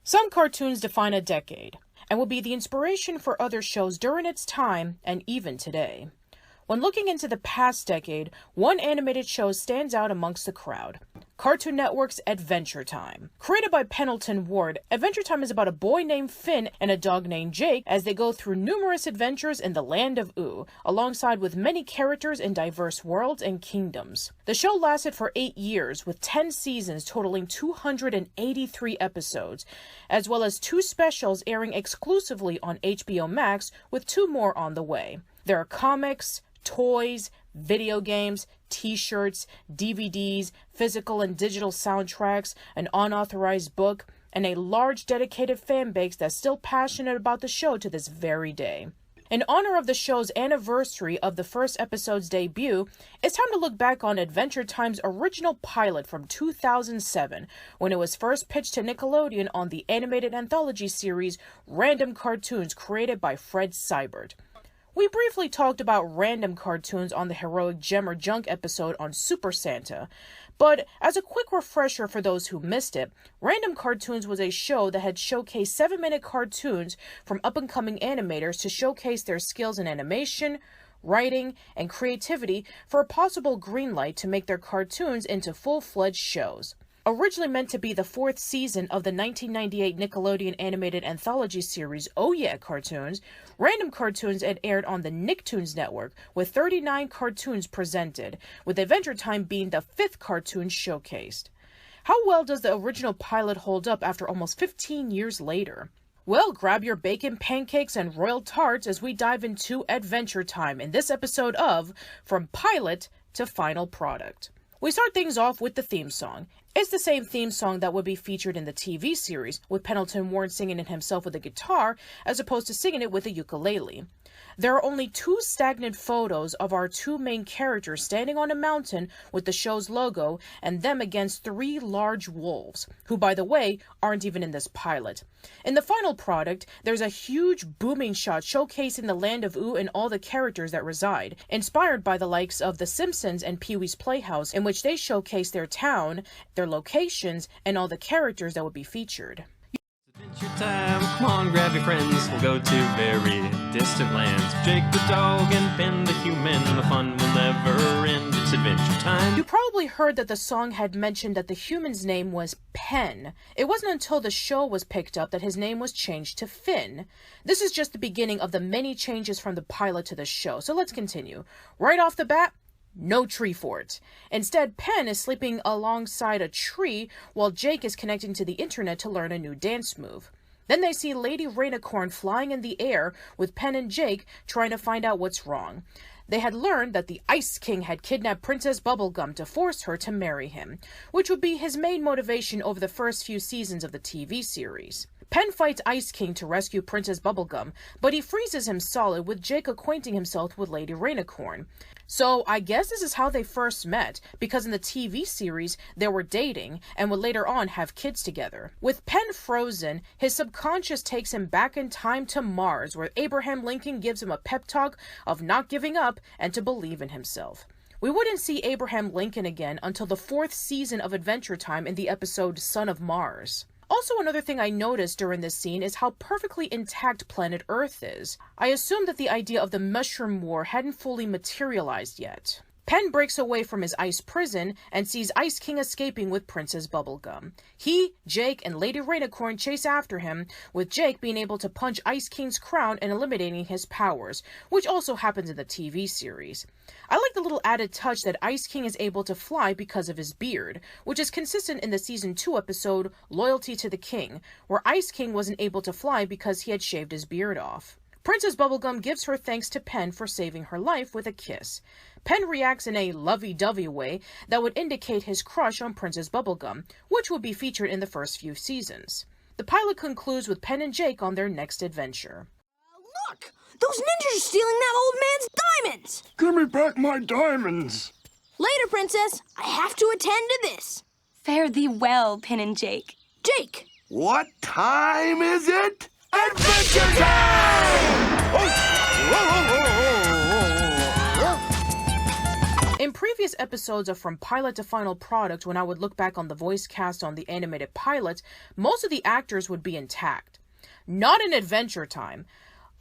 Some cartoons define a decade and will be the inspiration for other shows during its time and even today. When looking into the past decade, one animated show stands out amongst the crowd. Cartoon Network's Adventure Time. Created by Pendleton Ward, Adventure Time is about a boy named Finn and a dog named Jake as they go through numerous adventures in the land of Oo, alongside with many characters in diverse worlds and kingdoms. The show lasted for 8 years, with 10 seasons totaling 283 episodes, as well as 2 specials airing exclusively on HBO Max, with 2 more on the way. There are comics, toys, video games, t-shirts, DVDs, physical and digital soundtracks, an unauthorized book, and a large dedicated fan base that's still passionate about the show to this very day. In honor of the show's anniversary of the first episode's debut, it's time to look back on Adventure Time's original pilot from 2007, when it was first pitched to Nickelodeon on the animated anthology series Random Cartoons created by Fred Seibert. We briefly talked about random cartoons on the Heroic Gem or Junk episode on Super Santa, but as a quick refresher for those who missed it, Random Cartoons was a show that had showcased 7-minute cartoons from up-and-coming animators to showcase their skills in animation, writing, and creativity for a possible green light to make their cartoons into full-fledged shows. Originally meant to be the 4th season of the 1998 Nickelodeon animated anthology series Oh Yeah Cartoons, Random Cartoons had aired on the Nicktoons network with 39 cartoons presented, with Adventure Time being the 5th cartoon showcased. How well does the original pilot hold up after almost 15 years later? Well, grab your bacon pancakes and royal tarts as we dive into Adventure Time in this episode of From Pilot to Final Product. We start things off with the theme song. It's the same theme song that would be featured in the TV series, with Pendleton Ward singing it himself with a guitar, as opposed to singing it with a ukulele. There are only 2 stagnant photos of our 2 main characters standing on a mountain with the show's logo, and them against 3 large wolves, who, by the way, aren't even in this pilot. In the final product, there's a huge booming shot showcasing the land of Oo and all the characters that reside, inspired by the likes of The Simpsons and Pee-wee's Playhouse, in which they showcase their town, their locations, and all the characters that would be featured. Adventure time, come on, grab your friends, we'll go to very distant lands. Jake the dog and Ben the human, the fun will never end, it's adventure time. You probably heard that the song had mentioned that the human's name was Pen. It wasn't until the show was picked up that his name was changed to Finn. This is just the beginning of the many changes from the pilot to the show, so let's continue. Right off the bat, no tree fort. Instead, Pen is sleeping alongside a tree while Jake is connecting to the internet to learn a new dance move. Then they see Lady Rainicorn flying in the air with Pen and Jake trying to find out what's wrong. They had learned that the Ice King had kidnapped Princess Bubblegum to force her to marry him, which would be his main motivation over the first few seasons of the TV series. Pen fights Ice King to rescue Princess Bubblegum, but he freezes him solid with Jake acquainting himself with Lady Rainicorn. So I guess this is how they first met, because in the TV series they were dating and would later on have kids together. With Pen frozen, his subconscious takes him back in time to Mars, where Abraham Lincoln gives him a pep talk of not giving up and to believe in himself. We wouldn't see Abraham Lincoln again until the 4th season of Adventure Time in the episode Son of Mars. Also, another thing I noticed during this scene is how perfectly intact planet Earth is. I assumed that the idea of the Mushroom War hadn't fully materialized yet. Pen breaks away from his ice prison and sees Ice King escaping with Princess Bubblegum. He, Jake, and Lady Rainicorn chase after him, with Jake being able to punch Ice King's crown and eliminating his powers, which also happens in the TV series. I like the little added touch that Ice King is able to fly because of his beard, which is consistent in the Season 2 episode Loyalty to the King, where Ice King wasn't able to fly because he had shaved his beard off. Princess Bubblegum gives her thanks to Pen for saving her life with a kiss. Pen reacts in a lovey-dovey way that would indicate his crush on Princess Bubblegum, which would be featured in the first few seasons. The pilot concludes with Pen and Jake on their next adventure. Look! Those ninjas are stealing that old man's diamonds! Give me back my diamonds! Later, Princess. I have to attend to this. Fare thee well, Pen and Jake. Jake! What time is it? Adventure time! Oh! Whoa, whoa, whoa, whoa, whoa. In previous episodes of From Pilot to Final Product, when I would look back on the voice cast on the animated pilot, most of the actors would be intact. Not in Adventure Time.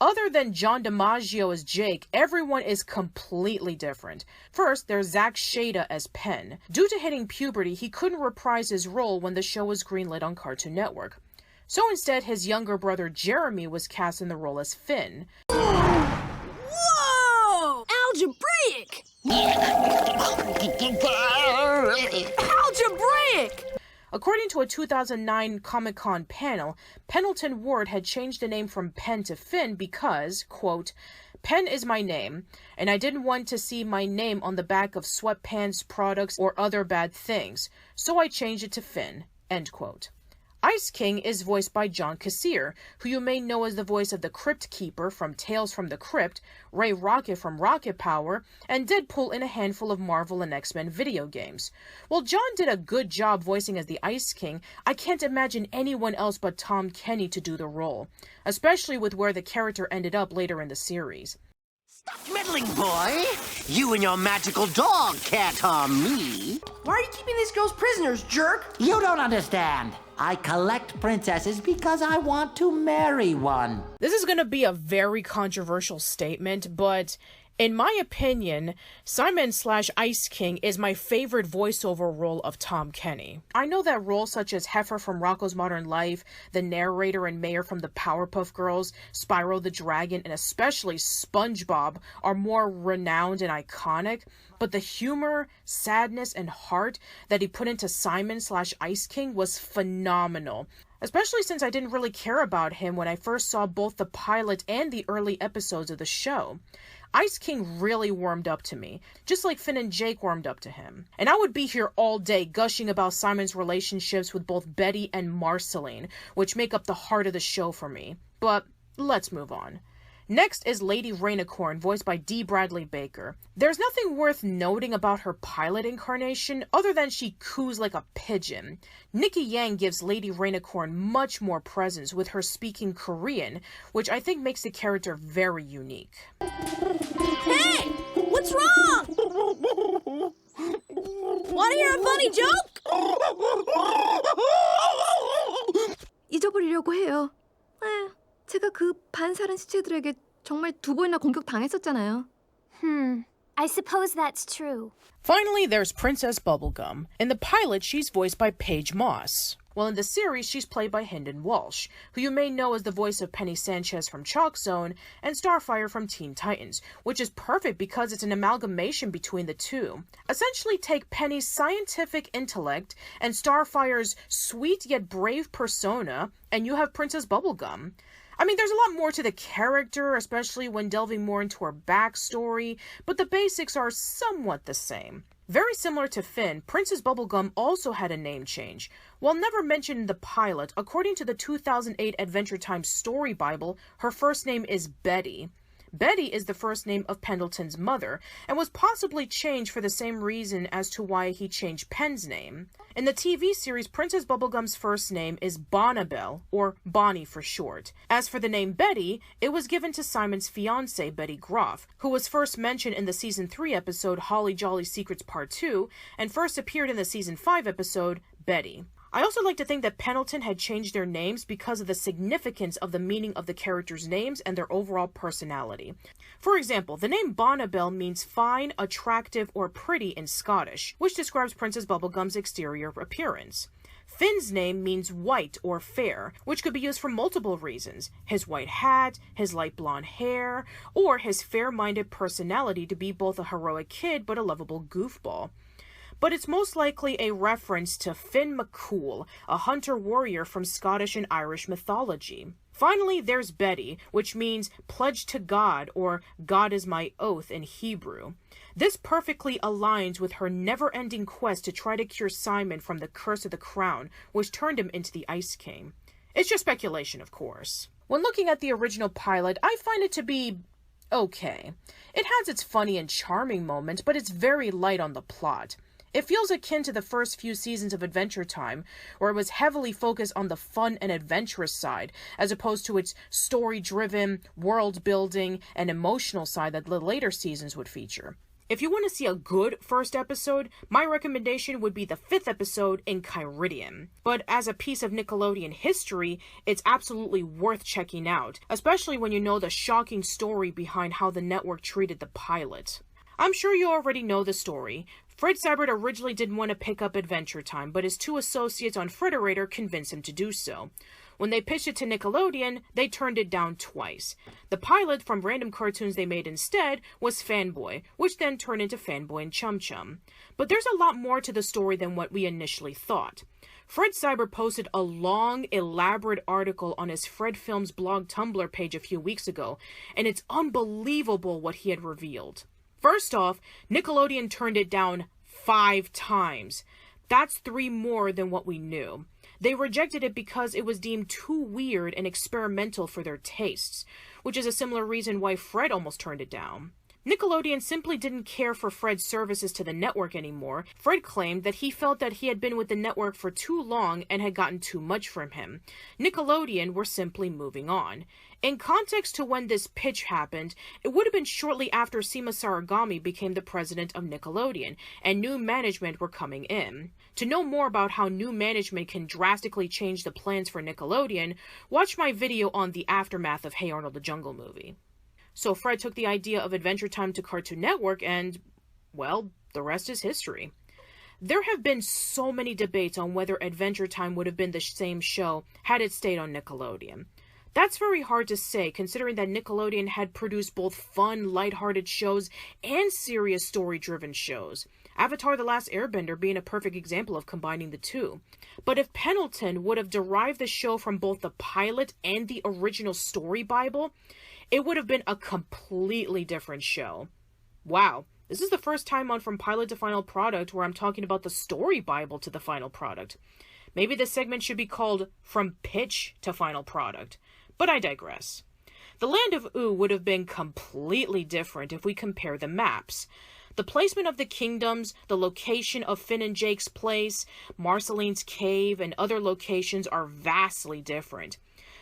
Other than John DiMaggio as Jake, everyone is completely different. First, there's Zach Shada as Penn. Due to hitting puberty, he couldn't reprise his role when the show was greenlit on Cartoon Network. So instead, his younger brother Jeremy was cast in the role as Finn. Whoa! Algebraic! Algebraic! According to a 2009 Comic-Con panel, Pendleton Ward had changed the name from Penn to Finn because, quote, "Penn is my name, and I didn't want to see my name on the back of sweatpants, products, or other bad things, so I changed it to Finn," end quote. Ice King is voiced by John Kassir, who you may know as the voice of the Crypt Keeper from Tales from the Crypt, Ray Rocket from Rocket Power, and Deadpool in a handful of Marvel and X-Men video games. While John did a good job voicing as the Ice King, I can't imagine anyone else but Tom Kenny to do the role, especially with where the character ended up later in the series. Stop meddling, boy! You and your magical dog can't harm me. Why are you keeping these girls prisoners, jerk? You don't understand. I collect princesses because I want to marry one. This is going to be a very controversial statement, but in my opinion, Simon/Ice King is my favorite voiceover role of Tom Kenny. I know that roles such as Heifer from Rocko's Modern Life, the narrator and mayor from the Powerpuff Girls, Spyro the Dragon, and especially SpongeBob are more renowned and iconic, but the humor, sadness, and heart that he put into Simon/Ice King was phenomenal. Especially since I didn't really care about him when I first saw both the pilot and the early episodes of the show. Ice King really warmed up to me, just like Finn and Jake warmed up to him. And I would be here all day gushing about Simon's relationships with both Betty and Marceline, which make up the heart of the show for me. But let's move on. Next is Lady Rainicorn, voiced by D. Bradley Baker. There's nothing worth noting about her pilot incarnation other than she coos like a pigeon. Nikki Yang gives Lady Rainicorn much more presence with her speaking Korean, which I think makes the character very unique. Hey! What's wrong? Wanna hear a funny joke? 잊어버리려고 해요. 제가 그 반사른 시체들에게 정말 2번이나 공격당했었잖아요. I suppose that's true. Finally, there's Princess Bubblegum. In the pilot, she's voiced by Paige Moss. While in the series, she's played by Hynden Walsh, who you may know as the voice of Penny Sanchez from Chalk Zone and Starfire from Teen Titans, which is perfect because it's an amalgamation between the two. Essentially take Penny's scientific intellect and Starfire's sweet yet brave persona, and you have Princess Bubblegum. I mean, there's a lot more to the character, especially when delving more into her backstory, but the basics are somewhat the same. Very similar to Finn, Princess Bubblegum also had a name change. While never mentioned in the pilot, according to the 2008 Adventure Time Story Bible, her first name is Betty. Betty is the first name of Pendleton's mother, and was possibly changed for the same reason as to why he changed Penn's name. In the TV series, Princess Bubblegum's first name is Bonnabelle, or Bonnie for short. As for the name Betty, it was given to Simon's fiancée, Betty Groff, who was first mentioned in the Season 3 episode Holly Jolly Secrets Part 2, and first appeared in the Season 5 episode Betty. I also like to think that Pendleton had changed their names because of the significance of the meaning of the characters' names and their overall personality. For example, the name Bonnabelle means fine, attractive, or pretty in Scottish, which describes Princess Bubblegum's exterior appearance. Finn's name means white or fair, which could be used for multiple reasons. His white hat, his light blonde hair, or his fair-minded personality to be both a heroic kid but a lovable goofball. But it's most likely a reference to Finn McCool, a hunter-warrior from Scottish and Irish mythology. Finally, there's Betty, which means pledged to God, or God is my oath in Hebrew. This perfectly aligns with her never-ending quest to try to cure Simon from the curse of the crown, which turned him into the Ice King. It's just speculation, of course. When looking at the original pilot, I find it to be okay. It has its funny and charming moments, but it's very light on the plot. It feels akin to the first few seasons of Adventure Time, where it was heavily focused on the fun and adventurous side, as opposed to its story-driven, world-building, and emotional side that the later seasons would feature. If you want to see a good first episode, my recommendation would be the 5th episode in Kyridian. But as a piece of Nickelodeon history, it's absolutely worth checking out, especially when you know the shocking story behind how the network treated the pilot. I'm sure you already know the story. Fred Seibert originally didn't want to pick up Adventure Time, but his 2 associates on Frederator convinced him to do so. When they pitched it to Nickelodeon, they turned it down twice. The pilot from random cartoons they made instead was Fanboy, which then turned into Fanboy and Chum Chum. But there's a lot more to the story than what we initially thought. Fred Seibert posted a long, elaborate article on his Fred Films blog Tumblr page a few weeks ago, and it's unbelievable what he had revealed. First off, Nickelodeon turned it down 5 times. That's 3 more than what we knew. They rejected it because it was deemed too weird and experimental for their tastes, which is a similar reason why Fred almost turned it down. Nickelodeon simply didn't care for Fred's services to the network anymore. Fred claimed that he felt that he had been with the network for too long and had gotten too much from him. Nickelodeon were simply moving on. In context to when this pitch happened, it would have been shortly after Seema Saragami became the president of Nickelodeon, and new management were coming in. To know more about how new management can drastically change the plans for Nickelodeon, watch my video on the aftermath of Hey Arnold the Jungle Movie. So Fred took the idea of Adventure Time to Cartoon Network and, well, the rest is history. There have been so many debates on whether Adventure Time would have been the same show had it stayed on Nickelodeon. That's very hard to say, considering that Nickelodeon had produced both fun, lighthearted shows and serious story-driven shows. Avatar: The Last Airbender being a perfect example of combining the two. But if Pendleton would have derived the show from both the pilot and the original story Bible, it would have been a completely different show. Wow, this is the first time on From Pilot to Final Product where I'm talking about the story Bible to the final product. Maybe this segment should be called From Pitch to Final Product. But I digress. The Land of Oo would have been completely different if we compare the maps. The placement of the kingdoms, the location of Finn and Jake's place, Marceline's cave, and other locations are vastly different.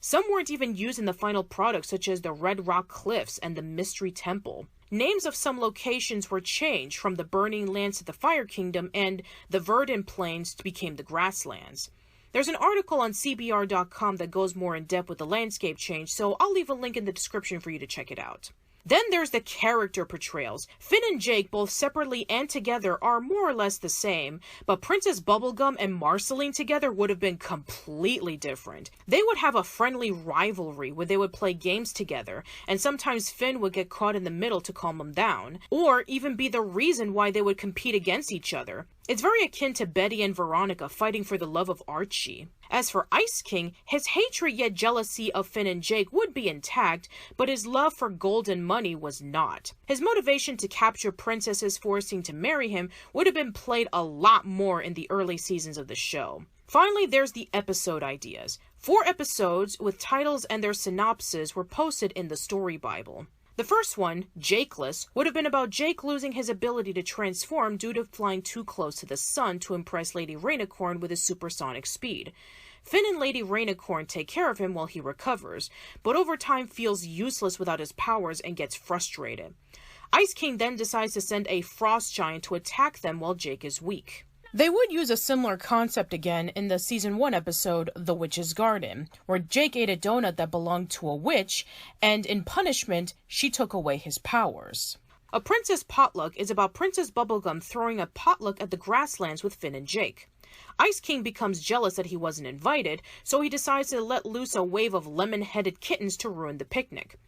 Some weren't even used in the final product, such as the Red Rock Cliffs and the Mystery Temple. Names of some locations were changed from the Burning Lands to the Fire Kingdom, and the Verdant Plains became the Grasslands. There's an article on CBR.com that goes more in depth with the landscape change, so I'll leave a link in the description for you to check it out. Then there's the character portrayals. Finn and Jake, both separately and together, are more or less the same, but Princess Bubblegum and Marceline together would have been completely different. They would have a friendly rivalry where they would play games together, and sometimes Finn would get caught in the middle to calm them down, or even be the reason why they would compete against each other. It's very akin to Betty and Veronica fighting for the love of Archie. As for Ice King, his hatred yet jealousy of Finn and Jake would be intact, but his love for gold and money was not. His motivation to capture princesses forcing to marry him would have been played a lot more in the early seasons of the show. Finally, there's the episode ideas. 4 episodes with titles and their synopses were posted in the Story Bible. The first one, Jakeless, would have been about Jake losing his ability to transform due to flying too close to the sun to impress Lady Rainicorn with his supersonic speed. Finn and Lady Rainicorn take care of him while he recovers, but over time feels useless without his powers and gets frustrated. Ice King then decides to send a frost giant to attack them while Jake is weak. They would use a similar concept again in the Season 1 episode, The Witch's Garden, where Jake ate a donut that belonged to a witch, and in punishment, she took away his powers. A Princess Potluck is about Princess Bubblegum throwing a potluck at the grasslands with Finn and Jake. Ice King becomes jealous that he wasn't invited, so he decides to let loose a wave of lemon-headed kittens to ruin the picnic.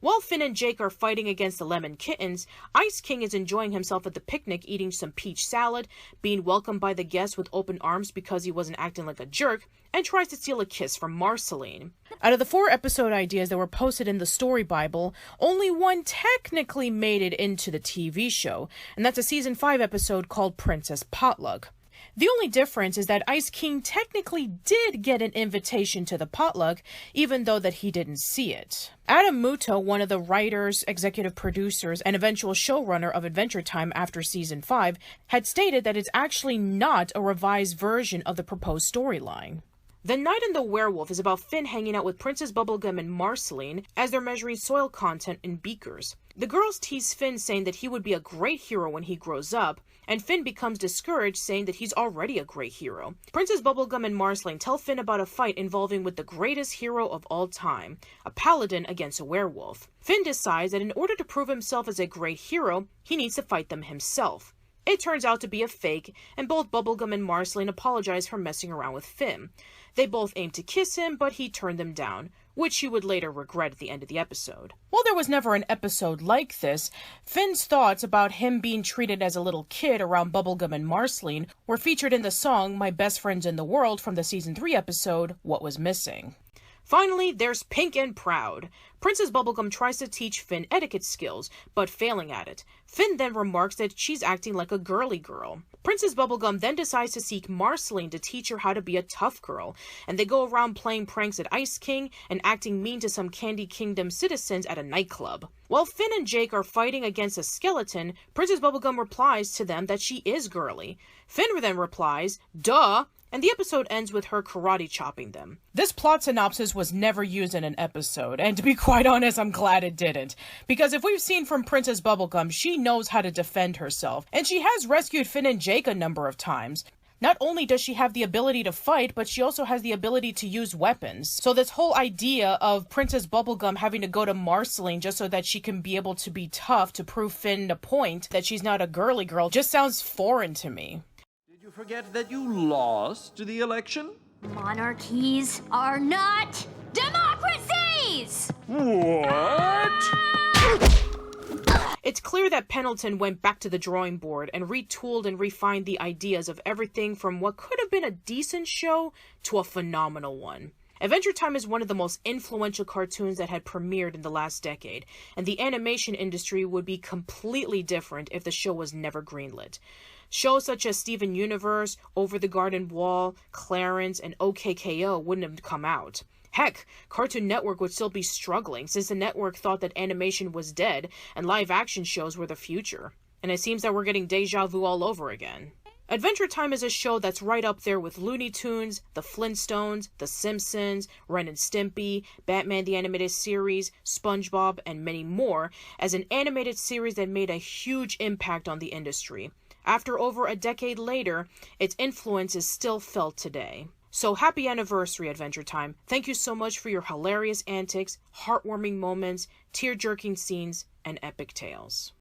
While Finn and Jake are fighting against the lemon kittens, Ice King is enjoying himself at the picnic eating some peach salad, being welcomed by the guests with open arms because he wasn't acting like a jerk, and tries to steal a kiss from Marceline. Out of the 4 episode ideas that were posted in the Story Bible, only one technically made it into the TV show, and that's a Season 5 episode called Princess Potluck. The only difference is that Ice King technically did get an invitation to the potluck, even though that he didn't see it. Adam Muto, one of the writers, executive producers, and eventual showrunner of Adventure Time after Season 5, had stated that it's actually not a revised version of the proposed storyline. The Knight and the Werewolf is about Finn hanging out with Princess Bubblegum and Marceline as they're measuring soil content in beakers. The girls tease Finn, saying that he would be a great hero when he grows up, and Finn becomes discouraged, saying that he's already a great hero. Princess Bubblegum and Marceline tell Finn about a fight involving with the greatest hero of all time, a paladin against a werewolf. Finn decides that in order to prove himself as a great hero, he needs to fight them himself. It turns out to be a fake, and both Bubblegum and Marceline apologize for messing around with Finn. They both aim to kiss him, but he turned them down, which he would later regret at the end of the episode. While there was never an episode like this, Finn's thoughts about him being treated as a little kid around Bubblegum and Marceline were featured in the song My Best Friends in the World from the Season 3 episode, What Was Missing. Finally, there's Pink and Proud. Princess Bubblegum tries to teach Finn etiquette skills, but failing at it. Finn then remarks that she's acting like a girly girl. Princess Bubblegum then decides to seek Marceline to teach her how to be a tough girl, and they go around playing pranks at Ice King and acting mean to some Candy Kingdom citizens at a nightclub. While Finn and Jake are fighting against a skeleton, Princess Bubblegum replies to them that she is girly. Finn then replies, "Duh!" and the episode ends with her karate chopping them. This plot synopsis was never used in an episode, and to be quite honest, I'm glad it didn't. Because if we've seen from Princess Bubblegum, she knows how to defend herself, and she has rescued Finn and Jake a number of times. Not only does she have the ability to fight, but she also has the ability to use weapons. So this whole idea of Princess Bubblegum having to go to Marceline just so that she can be able to be tough to prove Finn a point that she's not a girly girl just sounds foreign to me. You forget that you lost the election? Monarchies are not democracies! What? It's clear that Pendleton went back to the drawing board and retooled and refined the ideas of everything from what could have been a decent show to a phenomenal one. Adventure Time is one of the most influential cartoons that had premiered in the last decade, and the animation industry would be completely different if the show was never greenlit. Shows such as Steven Universe, Over the Garden Wall, Clarence, and OKKO wouldn't have come out. Heck, Cartoon Network would still be struggling since the network thought that animation was dead and live-action shows were the future. And it seems that we're getting deja vu all over again. Adventure Time is a show that's right up there with Looney Tunes, The Flintstones, The Simpsons, Ren and Stimpy, Batman the Animated Series, SpongeBob, and many more, as an animated series that made a huge impact on the industry. After over a decade later, its influence is still felt today. So happy anniversary, Adventure Time. Thank you so much for your hilarious antics, heartwarming moments, tear-jerking scenes, and epic tales.